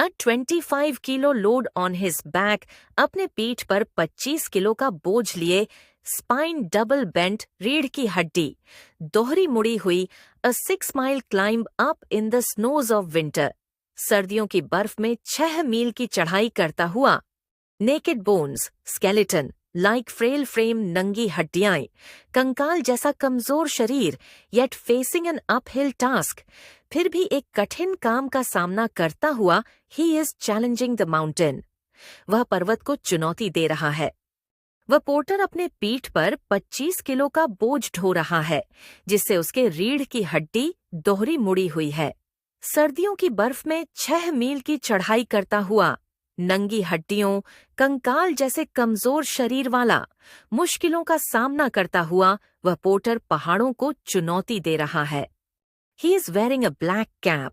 A 25 kilo load on his back, अपने पीठ पर 25 किलो का बोझ लिए, स्पाइन डबल बेंट, रीढ़ की हड्डी दोहरी मुड़ी हुई, अ 6 mile climb up in the snows of winter, सर्दियों की बर्फ में 6 मील की चढ़ाई करता हुआ, naked bones, skeleton, like frail frame, नंगी हड्डियां, कंकाल जैसा कमजोर शरीर, yet facing an uphill task, फिर भी एक कठिन काम का सामना करता हुआ, he is challenging the mountain, वह पर्वत को चुनौती दे रहा है। वह पोर्टर अपने पीठ पर 25 किलो का बोझ ढो रहा है, जिससे उसके रीढ़ की हड्डी दोहरी मुड़ी हुई है। सर्दियों की बर्फ में 6 मील की चढ़ाई करता हुआ, नंगी हड्डियों, कंकाल जैसे कमजोर शरीर वाला, मुश्किलों का सामना करता हुआ, वह पोर्टर पहाड़ों को चुनौती दे रहा है। He is wearing a black cap,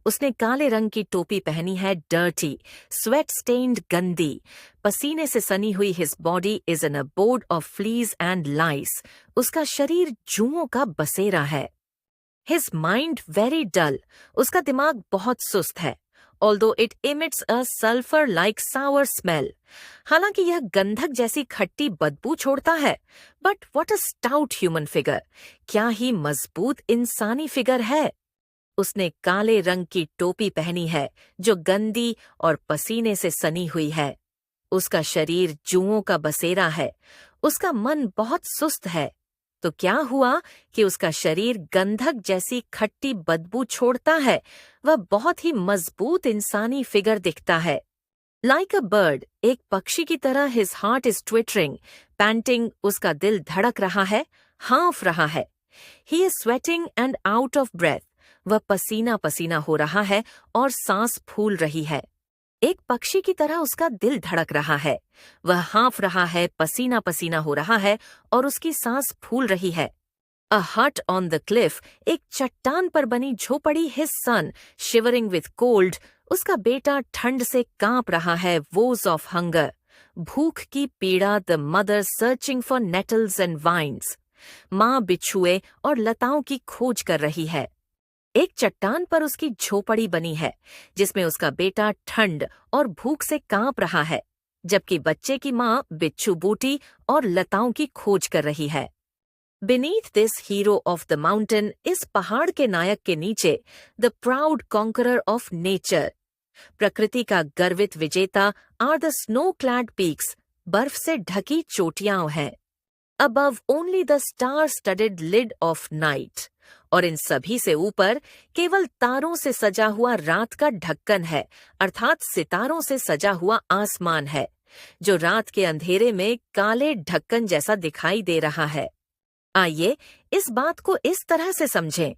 उसने काले रंग की टोपी पहनी है, डर्टी, स्वेट स्टेन्ड, गंदी, पसीने से सनी हुई। His body is in a board of fleas and lice, उसका शरीर जुओं का बसेरा है। हिज माइंड वेरी डल, उसका दिमाग बहुत सुस्त है। Although it emits a sulphur like sour smell, हालांकि यह गंधक जैसी खट्टी बदबू छोड़ता है। But what a stout human figure, क्या ही मजबूत इंसानी फिगर है। उसने काले रंग की टोपी पहनी है, जो गंदी और पसीने से सनी हुई है। उसका शरीर जुओं का बसेरा है, उसका मन बहुत सुस्त है। तो क्या हुआ कि उसका शरीर गंधक जैसी खट्टी बदबू छोड़ता है, वह बहुत ही मजबूत इंसानी फिगर दिखता है। लाइक अ बर्ड, एक पक्षी की तरह, his heart is twittering, panting, उसका दिल धड़क रहा है, हाँफ रहा है। He is sweating and out of breath, वह पसीना पसीना हो रहा है और सांस फूल रही है। एक पक्षी की तरह उसका दिल धड़क रहा है, वह हाँफ रहा है, पसीना पसीना हो रहा है और उसकी सांस फूल रही है। अ हट ऑन द क्लिफ, एक चट्टान पर बनी झोपड़ी, his son shivering with cold, उसका बेटा ठंड से कांप रहा है, वोज ऑफ हंगर, भूख की पीड़ा। The mother searching for nettles and vines, माँ बिछुए और लताओं की खोज कर रही है। एक चट्टान पर उसकी झोपड़ी बनी है, जिसमें उसका बेटा ठंड और भूख से कांप रहा है, जबकि बच्चे की माँ बिच्छू बूटी और लताओं की खोज कर रही है। Beneath this hero of the mountain, इस पहाड़ के नायक के नीचे, the proud conqueror of nature, प्रकृति का गर्वित विजेता, are the snow-clad peaks, बर्फ से ढकी चोटियां हैं। Above only the star-studded lid of night, और इन सभी से ऊपर केवल तारों से सजा हुआ रात का ढक्कन है, अर्थात सितारों से सजा हुआ आसमान है, जो रात के अंधेरे में काले ढक्कन जैसा दिखाई दे रहा है। आइए इस बात को इस तरह से समझें,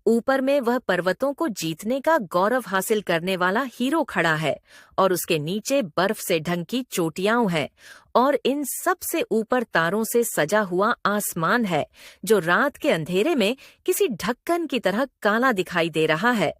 ऊपर में वह पर्वतों को जीतने का गौरव हासिल करने वाला हीरो खड़ा है और उसके नीचे बर्फ से ढंकी चोटियां हैं और इन सब से ऊपर तारों से सजा हुआ आसमान है, जो रात के अंधेरे में किसी ढक्कन की तरह काला दिखाई दे रहा है।